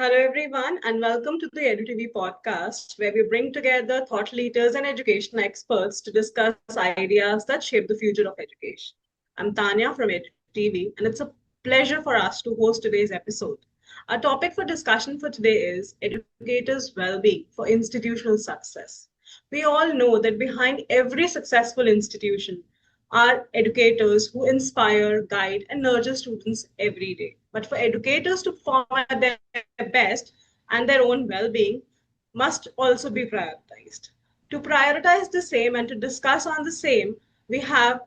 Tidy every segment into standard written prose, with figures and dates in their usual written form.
Hello, everyone, and welcome to the EduTV podcast, where we bring together thought leaders and education experts to discuss ideas that shape the future of education. I'm Tanya from EduTV, and it's a pleasure for us to host today's episode. Our topic for discussion for today is educators' well being for institutional success. We all know that behind every successful institution are educators who inspire, guide, and nurture students every day. But for educators to perform at their best and their own well being must also be prioritized. To prioritize the same and to discuss on the same, we have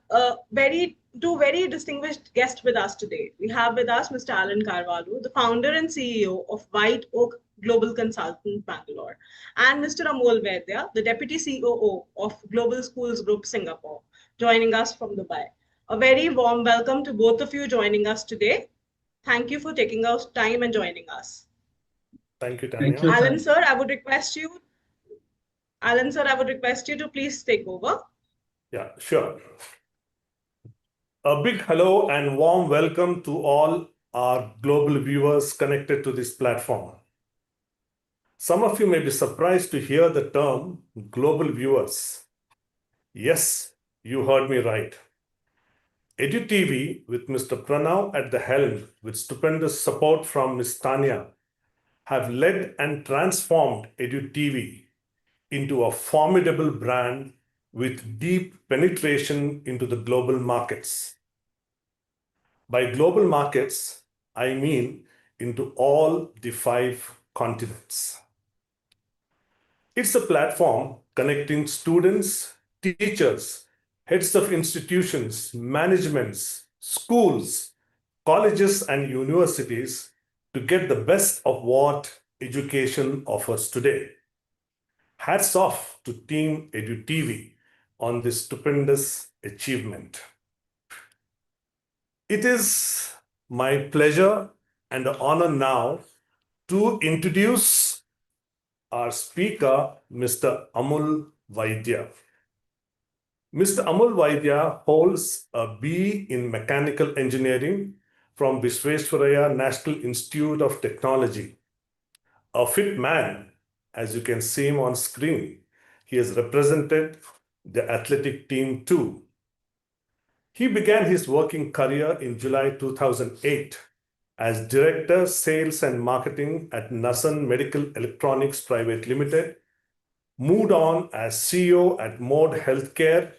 two very distinguished guests with us today. We have with us Mr. Alan Carvalho, the founder and CEO of White Oak Global Consultant Bangalore, and Mr. Amol Vaidya, the Deputy COO of Global Schools Group Singapore, joining us from Dubai. A very warm welcome to both of you joining us today. Thank you for taking out time and joining us. Thank you, Thank Tanya. you, Alan, Tanya. sir, I would request you to please take over. Yeah, sure. A big hello and warm welcome to all our global viewers connected to this platform. Some of you may be surprised to hear the term global viewers. Yes, you heard me right. EduTV, with Mr. Pranav at the helm, with stupendous support from Ms. Tanya, have led and transformed EduTV into a formidable brand with deep penetration into the global markets. By global markets, I mean into all the 5 continents. It's a platform connecting students, teachers, heads of institutions, managements, schools, colleges, and universities to get the best of what education offers today. Hats off to Team EduTV on this stupendous achievement. It is my pleasure and honor now to introduce our speaker, Mr. Amol Vaidya. Mr. Amol Vaidya holds a BE in Mechanical Engineering from Visvesvaraya National Institute of Technology. A fit man, as you can see him on screen. He has represented the athletic team too. He began his working career in July 2008 as Director, Sales and Marketing at Nasan Medical Electronics Private Limited, moved on as CEO at Mode Healthcare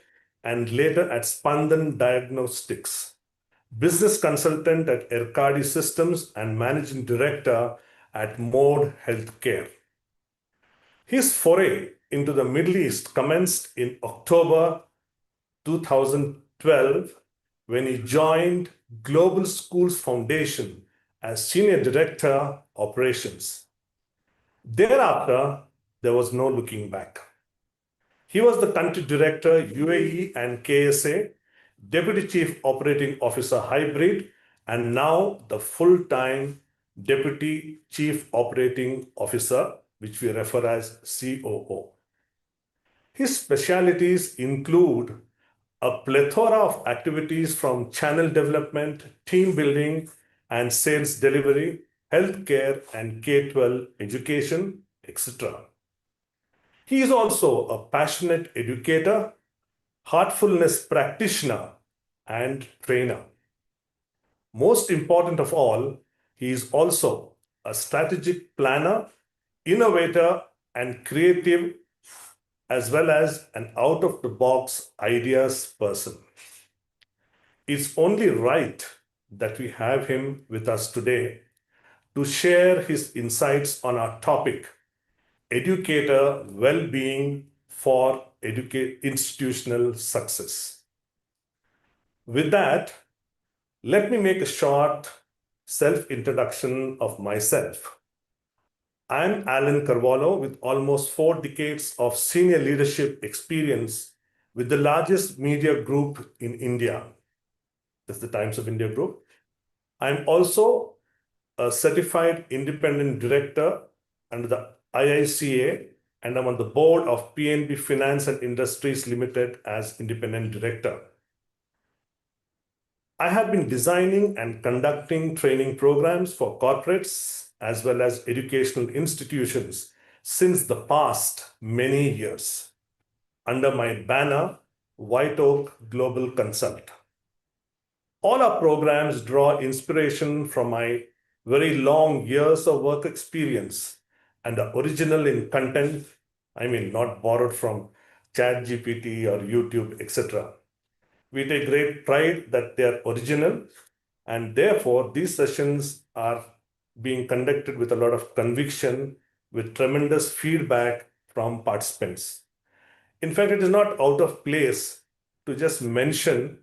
and later at Spandan Diagnostics, business consultant at Erkadi Systems and Managing Director at Mode Healthcare. His foray into the Middle East commenced in October 2012 when he joined Global Schools Foundation as Senior Director Operations. Thereafter, there was no looking back. He was the Country Director, UAE and KSA, Deputy Chief Operating Officer Hybrid, and now the full-time Deputy Chief Operating Officer, which we refer as COO. His specialities include a plethora of activities from channel development, team building, and sales delivery, healthcare, and K-12 education, etc. He is also a passionate educator, heartfulness practitioner, and trainer. Most important of all, he is also a strategic planner, innovator, and creative, as well as an out-of-the-box ideas person. It's only right that we have him with us today to share his insights on our topic, Educator Well-Being for Institutional Success. With that, let me make a short self-introduction of myself. I'm Alan Carvalho with almost 4 decades of senior leadership experience with the largest media group in India. That's the Times of India Group. I'm also a certified independent director under the IICA, and I'm on the board of PNB Finance and Industries Limited as independent director. I have been designing and conducting training programs for corporates as well as educational institutions since the past many years under my banner, White Oak Global Consult. All our programs draw inspiration from my very long years of work experience and are original in content, I mean, not borrowed from ChatGPT or YouTube, etc. We take great pride that they are original, and therefore these sessions are being conducted with a lot of conviction, with tremendous feedback from participants. In fact, it is not out of place to just mention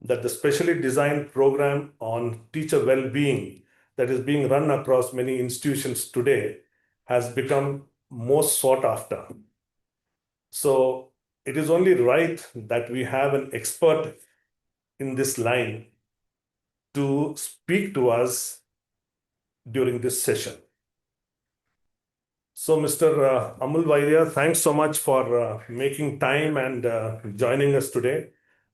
that the specially designed program on teacher well-being that is being run across many institutions today has become most sought after. So it is only right that we have an expert in this line to speak to us during this session. So, Mr. Amul Vaidya, thanks so much for making time and joining us today.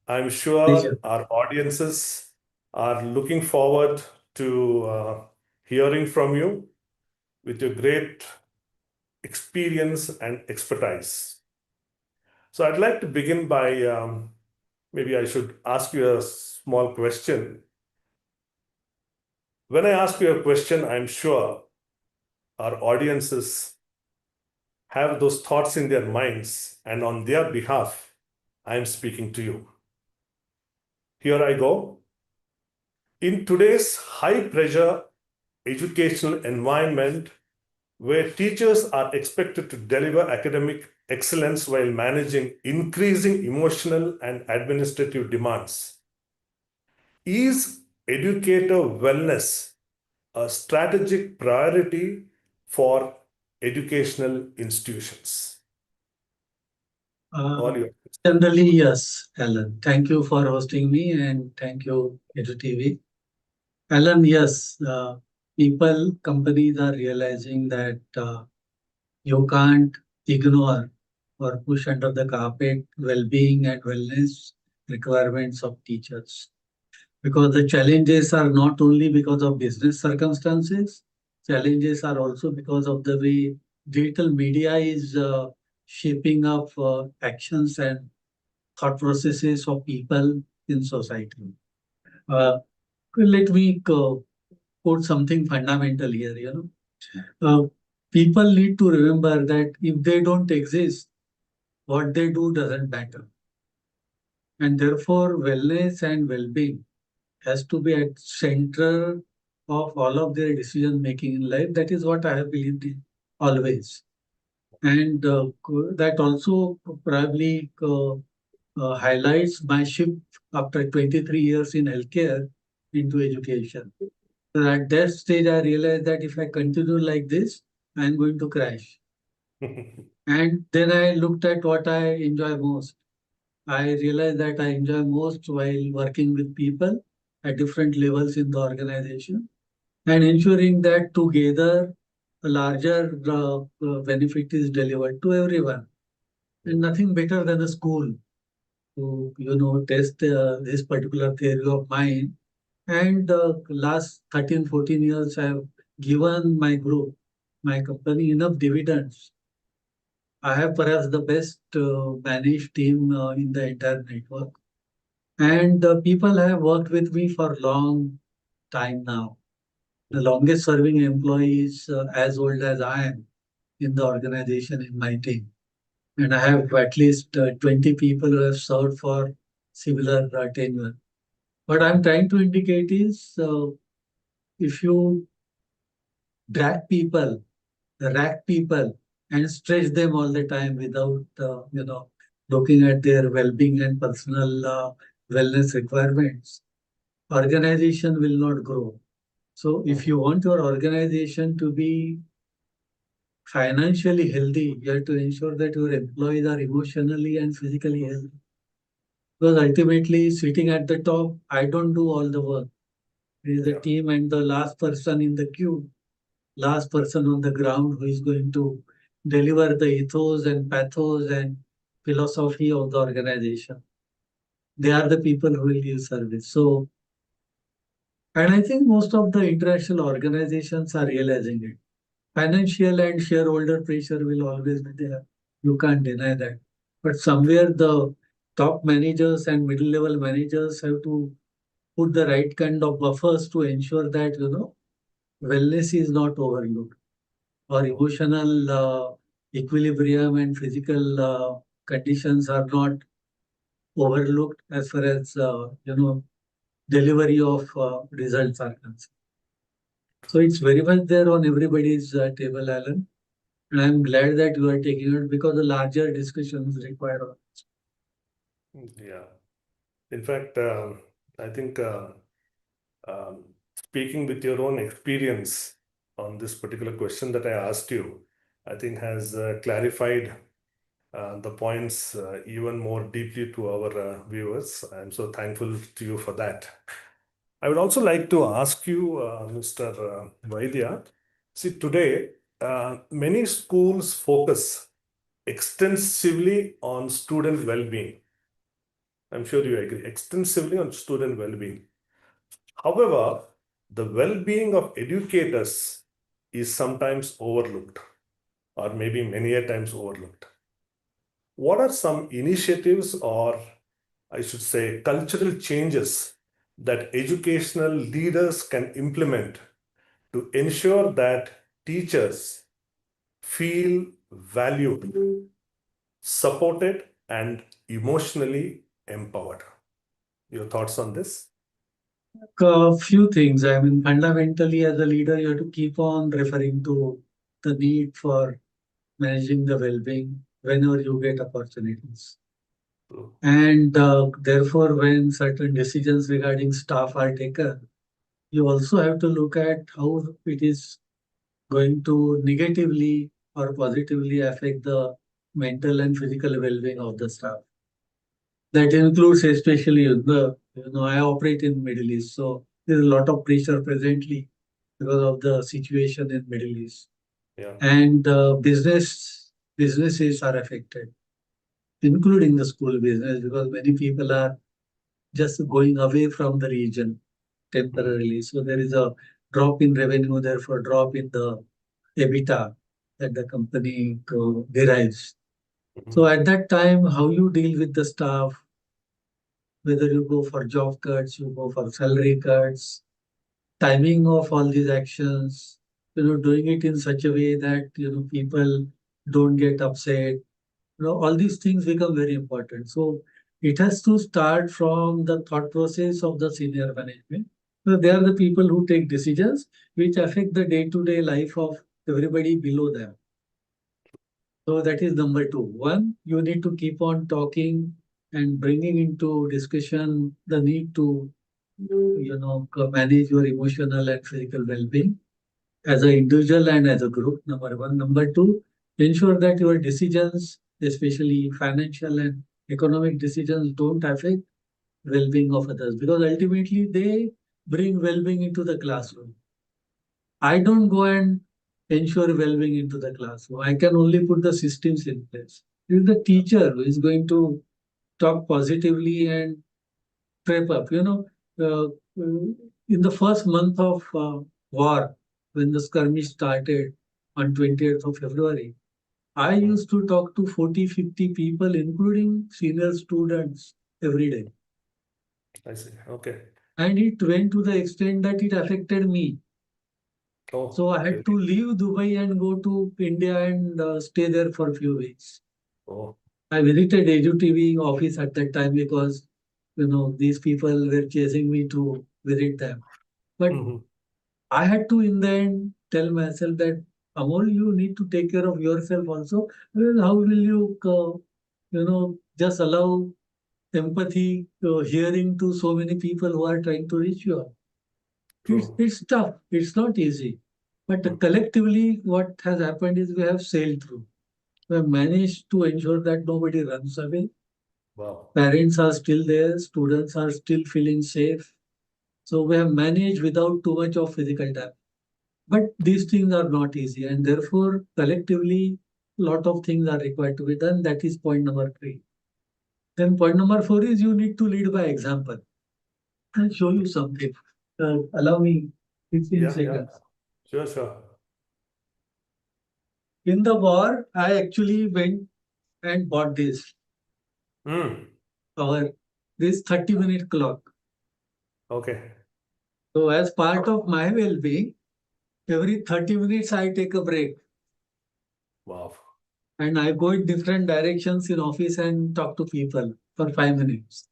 I'm sure Pleasure. our audiences are looking forward to hearing from you with your great experience and expertise. So, I'd like to begin by maybe I should ask you a small question. When I ask you a question, I'm sure our audiences have those thoughts in their minds, and on their behalf, I'm speaking to you. Here I go. In today's high pressure educational environment, where teachers are expected to deliver academic excellence while managing increasing emotional and administrative demands, is educator wellness a strategic priority for educational institutions? Uh, All yours. Generally, yes, Alan. Thank you for hosting me and thank you, EduTV. Alan, yes, people, companies are realizing that you can't ignore or push under the carpet well-being and wellness requirements of teachers. Because the challenges are not only because of business circumstances, challenges are also because of the way digital media is shaping up actions and thought processes of people in society. Uh, Let me put something fundamental here. People need to remember that if they don't exist, what they do doesn't matter, and therefore wellness and well-being has to be at center of all of their decision making in life. That is what I have believed in always, and that also probably highlights my shift after 23 years in healthcare into education. So at that stage, I realized that if I continue like this, I'm going to crash. And then I looked at what I enjoy most. I realized that I enjoy most while working with people at different levels in the organization and ensuring that together a larger benefit is delivered to everyone. And nothing better than a school to test this particular theory of mine. And last 13, 14 years, I have given my group, my company enough dividends. I have perhaps the best managed team in the entire network. And people have worked with me for a long time now. The longest serving employee is as old as I am in the organization in my team. And I have at least 20 people who have served for similar tenure. What I'm trying to indicate is if you drag people, rack people, and stretch them all the time without, looking at their well-being and personal wellness requirements, organization will not grow. So if you want your organization to be financially healthy, you have to ensure that your employees are emotionally and physically healthy. Because ultimately, sitting at the top, I don't do all the work. It is the team and the last person in the queue, last person on the ground who is going to deliver the ethos and pathos and philosophy of the organization. They are the people who will give service. So And I think most of the international organizations are realizing it. Financial and shareholder pressure will always be there. You can't deny that. But somewhere the top managers and middle level managers have to put the right kind of buffers to ensure that, wellness is not overlooked or emotional equilibrium and physical conditions are not overlooked as far as, delivery of results are concerned. So it's very much there on everybody's table, Alan. And I'm glad that you are taking it because the larger discussion is required. Yeah. In fact, I think um, speaking with your own experience on this particular question that I asked you, I think has clarified the points even more deeply to our viewers. I'm so thankful to you for that. I would also like to ask you, Mr. Vaidya, see, today many schools focus extensively on student well-being. I'm sure you agree, extensively on student well-being. However, the well-being of educators is sometimes overlooked, or maybe many a times overlooked. What are some initiatives, or I should say, cultural changes that educational leaders can implement to ensure that teachers feel valued, supported, and emotionally empowered? Your thoughts on this? A few things. I mean, fundamentally, as a leader, you have to keep on referring to the need for managing the well-being whenever you get opportunities. True. And therefore, when certain decisions regarding staff are taken, you also have to look at how it is going to negatively or positively affect the mental and physical well-being of the staff. That includes especially I operate in Middle East, so there's a lot of pressure presently because of the situation in Middle East, Yeah. and businesses are affected, including the school business, because many people are just going away from the region Mm. temporarily. So there is a drop in revenue, therefore drop in the EBITDA that the company derives. So Mhm. at that time, how you deal with the staff, whether you go for job cuts, you go for salary cuts, timing of all these actions, doing it in such a way that, people don't get upset. All these things become very important. So it has to start from the thought process of the senior management. So they are the people who take decisions which affect the day-to-day life of everybody below them. So that is number two. One, you need to keep on talking and bringing into discussion the need to, manage your emotional and physical well-being as an individual and as a group. Number one. Number two, ensure that your decisions, especially financial and economic decisions, don't affect well-being of others because ultimately they bring well-being into the classroom. I don't go and ensure well-being into the classroom. I can only put the systems in place. It is the teacher who is going to talk positively and prep up. In the first month of war, when the skirmish started on 20th of February, I Mm. used to talk to 40, 50 people, including senior students, every day. I see. Okay. And it went to the extent that it affected me. Oh, So I had to really? leave Dubai and go to India and stay there for a few weeks. Oh. I visited EduTV office at that time because, these people were chasing me to visit them. But Mhm. I had to, in the end, tell myself that, Amol, you need to take care of yourself also. Well, how will you, just allow empathy, hearing to so many people who are trying to reach you out? True. It's tough. It's not easy. But Mm. collectively, what has happened is we have sailed through. We have managed to ensure that nobody runs away. Wow. Parents are still there. Students are still feeling safe. So we have managed without too much of physical damage. But these things are not easy, and therefore, collectively, a lot of things are required to be done. That is point number three. Then point number four is you need to lead by example. I'll show you something. Allow me 15 Yeah, yeah. seconds. Sure, sure. In the war, I actually went and bought Hmm. our this 30-minute clock. Okay. So as part of my well-being, every 30 minutes I take a break Wow. and I go in different directions in office and talk to people for 5 minutes.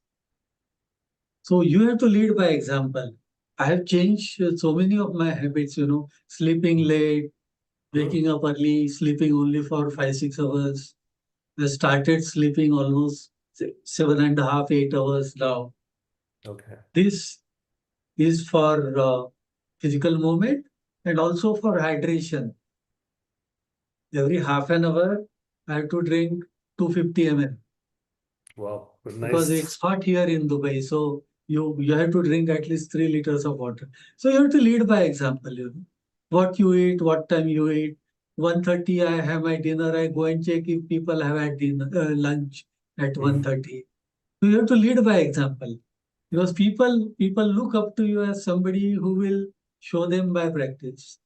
So you have to lead by example. I have changed so many of my habits, sleeping late, Hmm. waking up early, sleeping only for 5, 6 hours. I started sleeping almost 7.5, 8 hours now. Okay. This is for physical movement and also for hydration. Every half an hour, I have to drink 250 ml Wow. because Nice. it's hot here in Dubai. So you have to drink at least 3 liters of water. So you have to lead by example. What you eat, what time you eat. 1:30, I have my dinner. I go and check if people have had lunch at Hmm. 1:30. So you have to lead by example because people look up to you as somebody who will show them by practice.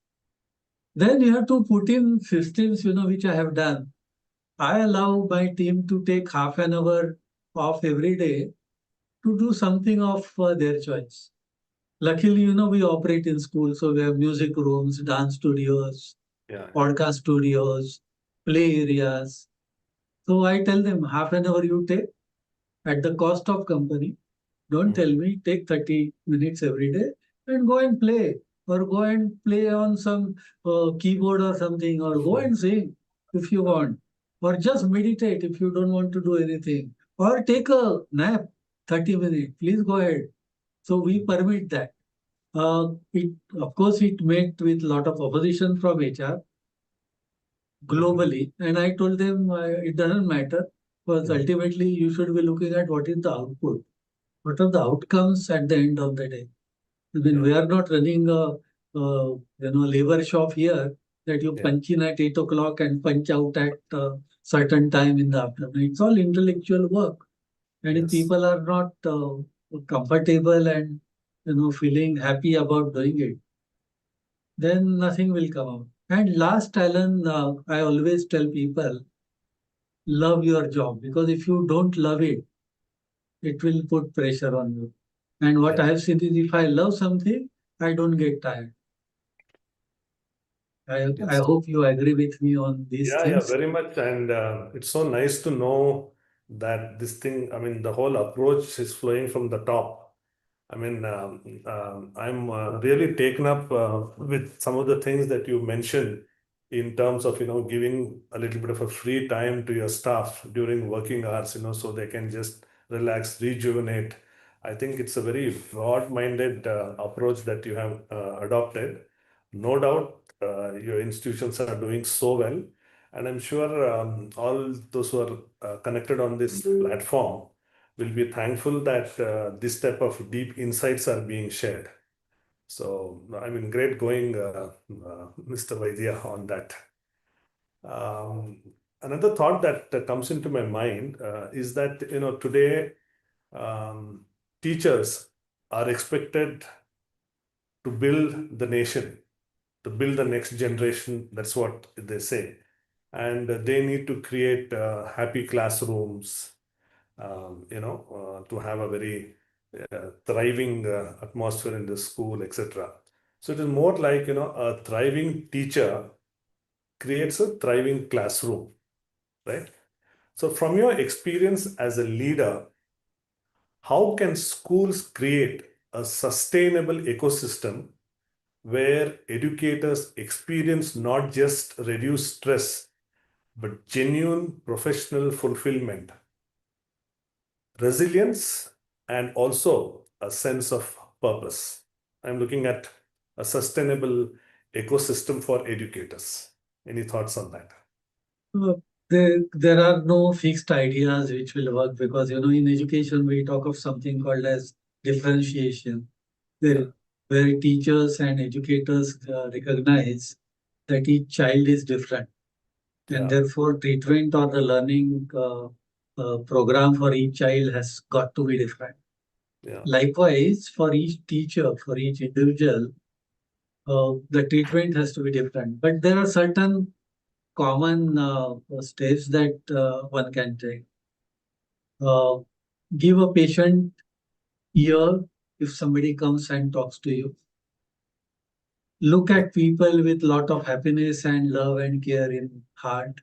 Then you have to put in systems, which I have done. I allow my team to take half an hour off every day to do something of their choice. Luckily, we operate in schools, so we have music rooms, dance studios, Yeah, yeah. podcast studios, play areas. So I tell them half an hour you take at the cost of company. Don't tell Hmm. me take 30 minutes every day and go and play or go and play on some keyboard or something or go Hmm. and sing if you want or just meditate if you don't want to do anything or take a nap 30 minutes. Please go ahead. So we permit that. It of course it met with a lot of opposition from HR Hmm. globally, and I told them it doesn't matter because Hmm. ultimately you should be looking at what is the output, what are the outcomes at the end of the day. I mean, Yeah. we are not running labor shop here that you Yeah. punch in at 8 o'clock and punch out at certain time in the afternoon. It's all intellectual work, and if Yes. people are not comfortable and feeling happy about doing it, then nothing will come out. And last, Alan, I always tell people, love your job because if you don't love it, it will put pressure on you. And what I Yeah. have seen is if I love something, I don't get tired. I Yes. hope you agree with me on these Yeah, yeah, things. very much. And it's so nice to know that this thing, I mean, the whole approach is flowing from the top. I mean, I'm really taken up with some of the things that you mentioned in terms of, giving a little bit of a free time to your staff during working hours, so they can just relax, rejuvenate. I think it's a very broad-minded approach that you have adopted. No doubt, your institutions are doing so well. And I'm sure all those who are connected on this platform will be thankful that this type of deep insights are being shared. So, I mean, great going, Mr. Vaidya, on that. Um, Another thought that comes into my mind is that, today um, teachers are expected to build the nation, to build the next generation. That's what they say. And they need to create happy classrooms, to have a very thriving atmosphere in the school, etc. So it is more like, a thriving teacher creates a thriving classroom, right? So from your experience as a leader, how can schools create a sustainable ecosystem where educators experience not just reduced stress, but genuine professional fulfillment, resilience, and also a sense of purpose? I'm looking at a sustainable ecosystem for educators. Any thoughts on that? Uh, there are no fixed ideas which will work because in education we talk of something called as differentiation, Yeah, where where teachers and educators recognize that each child is different, and yeah, therefore treatment or the learning program for each child has got to be different. Yeah. Likewise, for each teacher, for each individual, the treatment has to be different. But there are certain common steps that one can take. Uh, give a patient ear if somebody comes and talks to you. Look at people with lot of happiness and love and care in heart.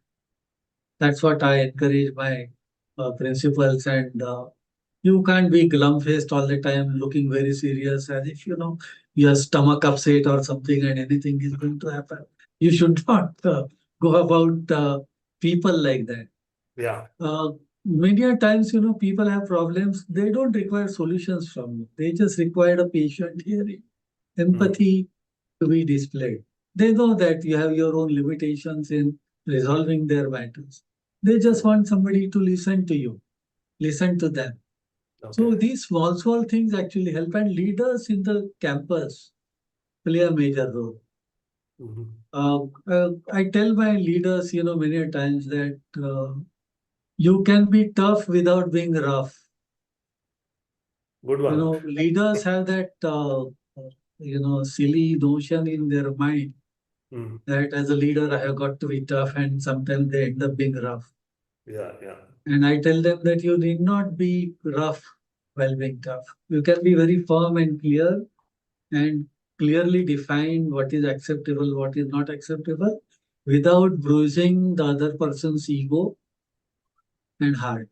That's what I encourage my principals. And you can't be glum faced all the time, looking very serious, as if your stomach upset or something, and anything is going to happen. You should not go about people like that. Yeah. Many a times, people have problems. They don't require solutions from you. They just require a patient hearing, empathy to be displayed. They know that you have your own limitations in resolving their matters. They just want somebody to listen to you, listen to them. So Okay. these small things actually help, and leaders in the campus play a major role. Mhm. I tell my leaders, many a times that you can be tough without being rough. Good one. Leaders have that, silly notion in their mind Mm. that as a leader, I have got to be tough, and sometimes they end up being rough. Yeah. Yeah. And I tell them that you need not be rough while being tough. You can be very firm and clear and clearly define what is acceptable, what is not acceptable, without bruising the other person's ego and heart.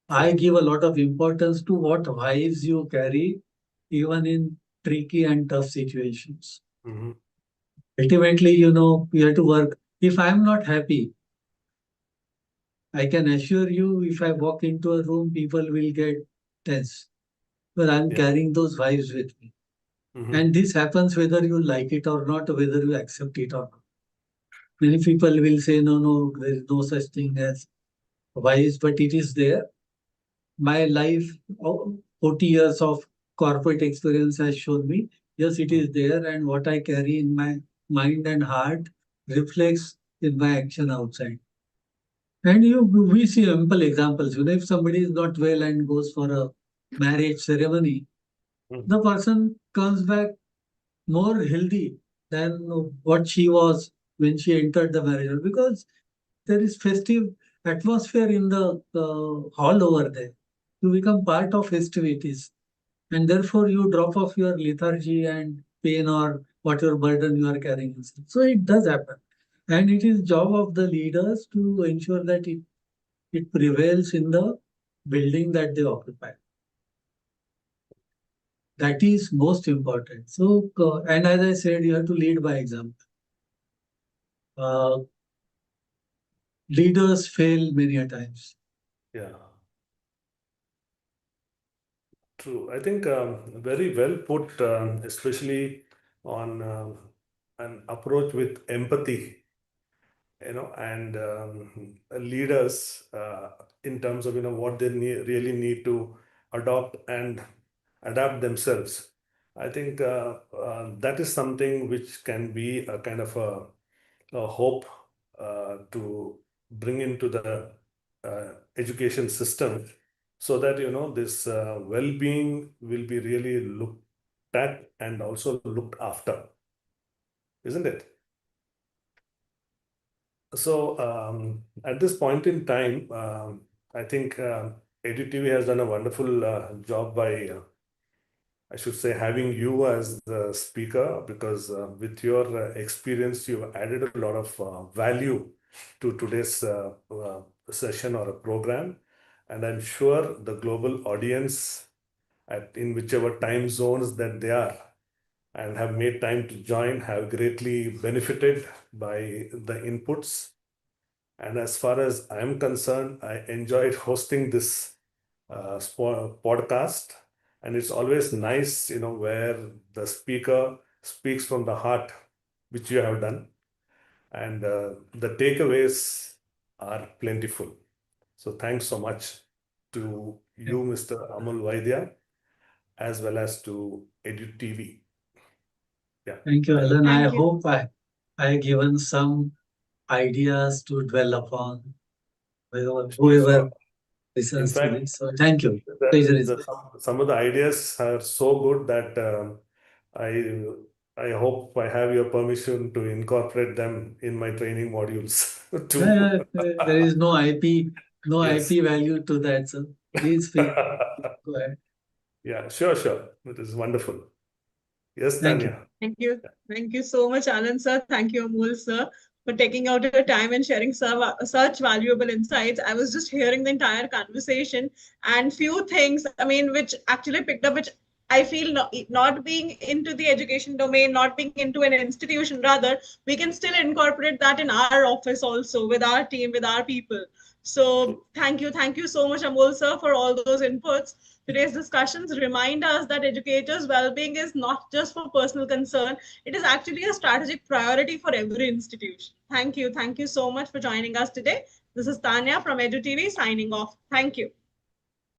I True. give a lot of importance to what vibes you carry, even in tricky and tough situations. Hmm. Ultimately, you have to work. If I'm not happy, I can assure you, if I walk into a room, people will get tense. But I'm Yeah. carrying those vibes with me. Hmm. And this happens whether you like it or not, or whether you accept it or not. Many people will say, no, no, there is no such thing as vibes, but it is there. My life, 40 years of corporate experience has shown me, yes, it is there. And what I carry in my mind and heart reflects in my action outside. And we see ample examples. If somebody is not well and goes for a marriage ceremony, the person comes back more healthy than what she was when she entered the marriage, because there is festive atmosphere in the hall over there. You become part of festivities, and therefore you drop off your lethargy and pain or whatever burden you are carrying inside. So it does happen, and it is job of the leaders to ensure that it prevails in the building that they occupy. That is most important. So, and as I said, you have to lead by example. Uh, Leaders fail many a times. Yeah. True. I think very well put, especially on an approach with empathy, and leaders in terms of what they really need to adopt and adapt themselves. I think that is something which can be a kind of a hope to bring into the education system, so that this well-being will be really looked at and also looked after, isn't it? So at this point in time, I think EduTV has done a wonderful job by, I should say, having you as the speaker, because with your experience, you've added a lot of value to today's session or a program. And I'm sure the global audience, in whichever time zones that they are and have made time to join, have greatly benefited by the inputs. And as far as I'm concerned, I enjoyed hosting this podcast. And it's always nice, where the speaker speaks from the heart, which you have done. And the takeaways are plentiful. So thanks so much to you, Mr. Amul Vaidya, as well as to EduTV. Yeah, Thank you, thank Alan. I Thank you. hope I have given some ideas to dwell upon. you. Sure, Whoever sure. research fact, to this. So thank you. Pleasure is mine. some of the ideas are so good that I I hope I have your permission to incorporate them in my training modules too. There is no IP, no Yes. IP value to that. So please feel go ahead. Yeah, sure, sure. It is wonderful. Yes, Thank you. Tanya. Thank you. Thank you so much, Anand sir. Thank you, Amol sir, for taking out your time and sharing such valuable insights. I was just hearing the entire conversation and few things, I mean, which actually picked up, which I feel not being into the education domain, not being into an institution, rather, we can still incorporate that in our office also with our team, with our people. So thank you. Thank you so much, Amol sir, for all those inputs. Today's discussions remind us that educators' well-being is not just for personal concern, it is actually a strategic priority for every institution. Thank you. Thank you so much for joining us today. This is Tanya from EduTV signing off. Thank you.